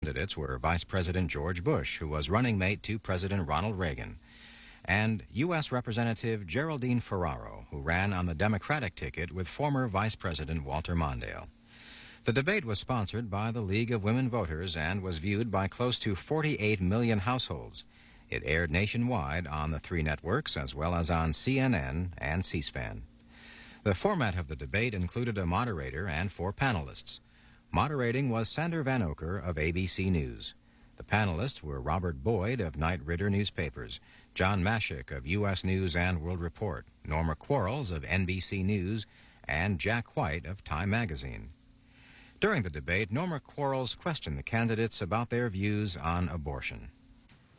Candidates were Vice President George Bush, who was running mate to President Ronald Reagan, and U.S. Representative Geraldine Ferraro, who ran on the Democratic ticket with former Vice President Walter Mondale. The debate was sponsored by the League of Women Voters and was viewed by close to 48 million households. It aired nationwide on the 3 networks as well as on CNN and C-SPAN. The format of the debate included a moderator and 4 panelists. Moderating was Sander Van Oker of ABC News. The panelists were Robert Boyd of Knight Ridder Newspapers, John Mashik of U.S. News and World Report, Norma Quarles of NBC News, and Jack White of Time Magazine. During the debate, Norma Quarles questioned the candidates about their views on abortion.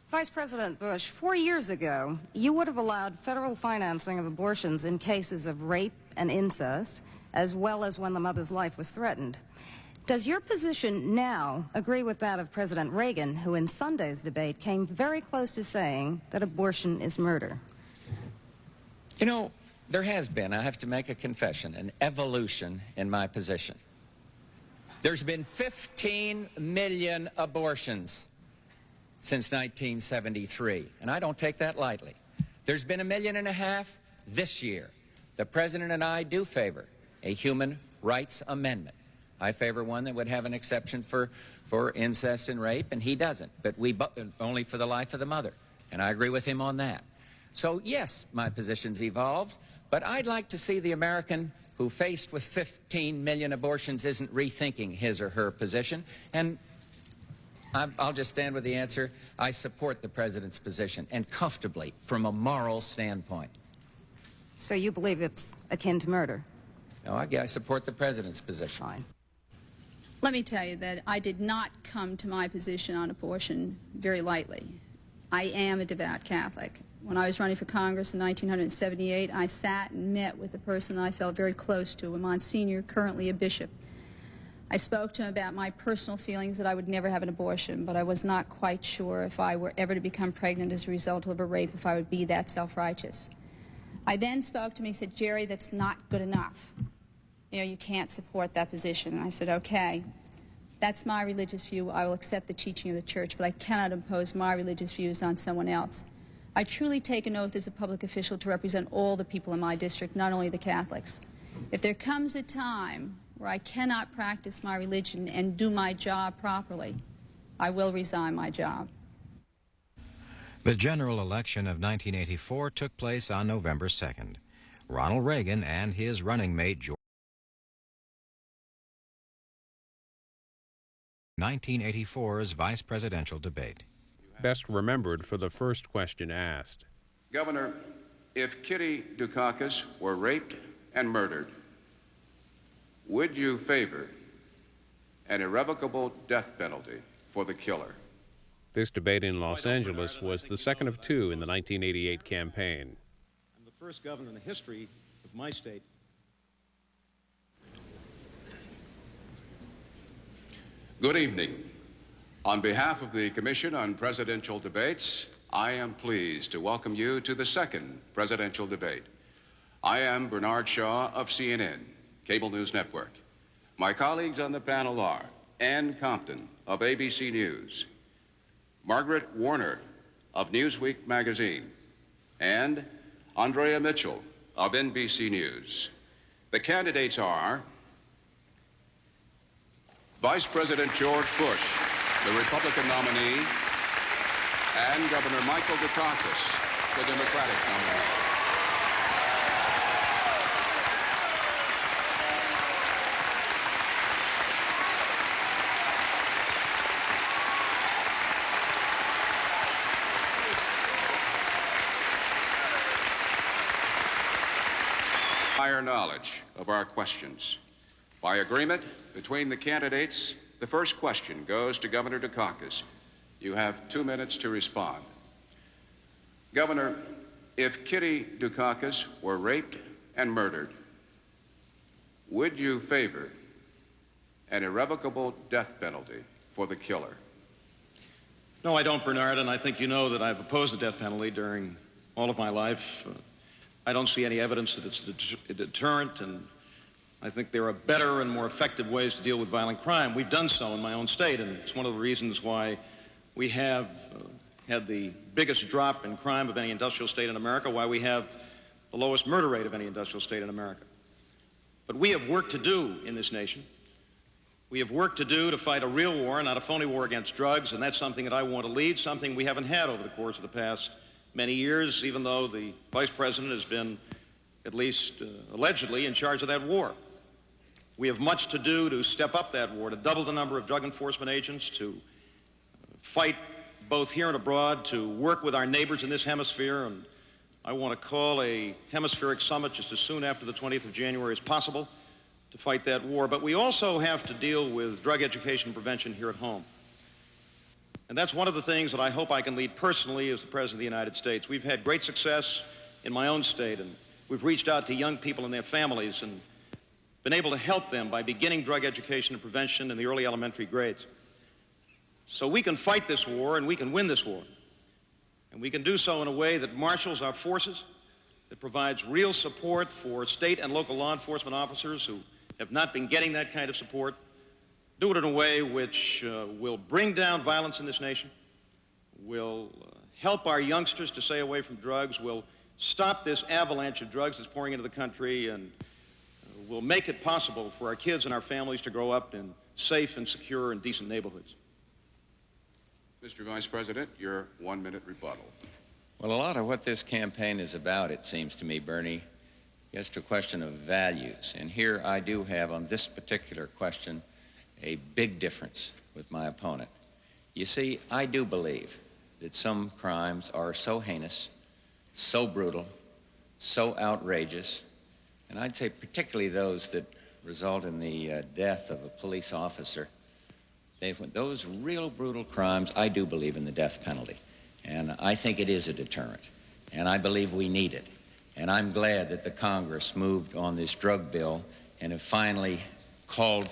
Vice President Bush, 4 years ago, you would have allowed federal financing of abortions in cases of rape and incest, as well as when the mother's life was threatened. Does your position now agree with that of President Reagan, who in Sunday's debate came very close to saying that abortion is murder? You know, there has been, I have to make a confession, an evolution in my position. There's been 15 million abortions since 1973, and I don't take that lightly. There's been 1.5 million this year. The President and I do favor a human rights amendment. I favor one that would have an exception for incest and rape, and he doesn't, but only for the life of the mother, and I agree with him on that. So, yes, my position's evolved, but I'd like to see the American who, faced with 15 million abortions, isn't rethinking his or her position, and I'll just stand with the answer. I support the President's position, and comfortably, from a moral standpoint. So you believe it's akin to murder? No, I support the President's position. Fine. Let me tell you that I did not come to my position on abortion very lightly. I am a devout Catholic. When I was running for Congress in 1978, I sat and met with a person that I felt very close to, a Monsignor, currently a bishop. I spoke to him about my personal feelings that I would never have an abortion, but I was not quite sure if I were ever to become pregnant as a result of a rape, if I would be that self-righteous. I then spoke to him. He said, "Jerry, that's not good enough. You know, you can't support that position." And I said, "Okay, that's my religious view. I will accept the teaching of the church, but I cannot impose my religious views on someone else. I truly take an oath as a public official to represent all the people in my district, not only the Catholics. If there comes a time where I cannot practice my religion and do my job properly, I will resign my job." The general election of 1984 took place on November 2nd. Ronald Reagan and his running mate, George 1984's vice presidential debate. Best remembered for the first question asked. Governor, if Kitty Dukakis were raped and murdered, would you favor an irrevocable death penalty for the killer? This debate in Los Angeles was the second of 2 in the 1988 campaign. I'm the first governor in the history of my state. Good evening. On behalf of the Commission on Presidential Debates, I am pleased to welcome you to the second presidential debate. I am Bernard Shaw of CNN, Cable News Network. My colleagues on the panel are Ann Compton of ABC News, Margaret Warner of Newsweek magazine, and Andrea Mitchell of NBC News. The candidates are Vice President George Bush, the Republican nominee, and Governor Michael Dukakis, the Democratic nominee. Prior knowledge of our questions. By agreement between the candidates, the first question goes to Governor Dukakis. You have 2 minutes to respond. Governor, if Kitty Dukakis were raped and murdered, would you favor an irrevocable death penalty for the killer? No, I don't, Bernard, and I think you know that I've opposed the death penalty during all of my life. I don't see any evidence that it's a deterrent, and I think there are better and more effective ways to deal with violent crime. We've done so in my own state, and it's one of the reasons why we have had the biggest drop in crime of any industrial state in America, why we have the lowest murder rate of any industrial state in America. But we have work to do in this nation. We have work to do to fight a real war, not a phony war against drugs, and that's something that I want to lead, something we haven't had over the course of the past many years, even though the Vice President has been, at least allegedly, in charge of that war. We have much to do to step up that war, to double the number of drug enforcement agents, to fight both here and abroad, to work with our neighbors in this hemisphere, and I want to call a hemispheric summit just as soon after the 20th of January as possible to fight that war. But we also have to deal with drug education and prevention here at home. And that's one of the things that I hope I can lead personally as the President of the United States. We've had great success in my own state, and we've reached out to young people and their families and been able to help them by beginning drug education and prevention in the early elementary grades. So we can fight this war and we can win this war. And we can do so in a way that marshals our forces, that provides real support for state and local law enforcement officers who have not been getting that kind of support, do it in a way which will bring down violence in this nation, will help our youngsters to stay away from drugs, will stop this avalanche of drugs that's pouring into the country, and will make it possible for our kids and our families to grow up in safe and secure and decent neighborhoods. Mr. Vice President, your 1-minute rebuttal. Well, a lot of what this campaign is about, it seems to me, Bernie, gets to a question of values. And here I do have, on this particular question, a big difference with my opponent. You see, I do believe that some crimes are so heinous, so brutal, so outrageous, and I'd say particularly those that result in the death of a police officer. Those real brutal crimes, I do believe in the death penalty. And I think it is a deterrent. And I believe we need it. And I'm glad that the Congress moved on this drug bill and have finally called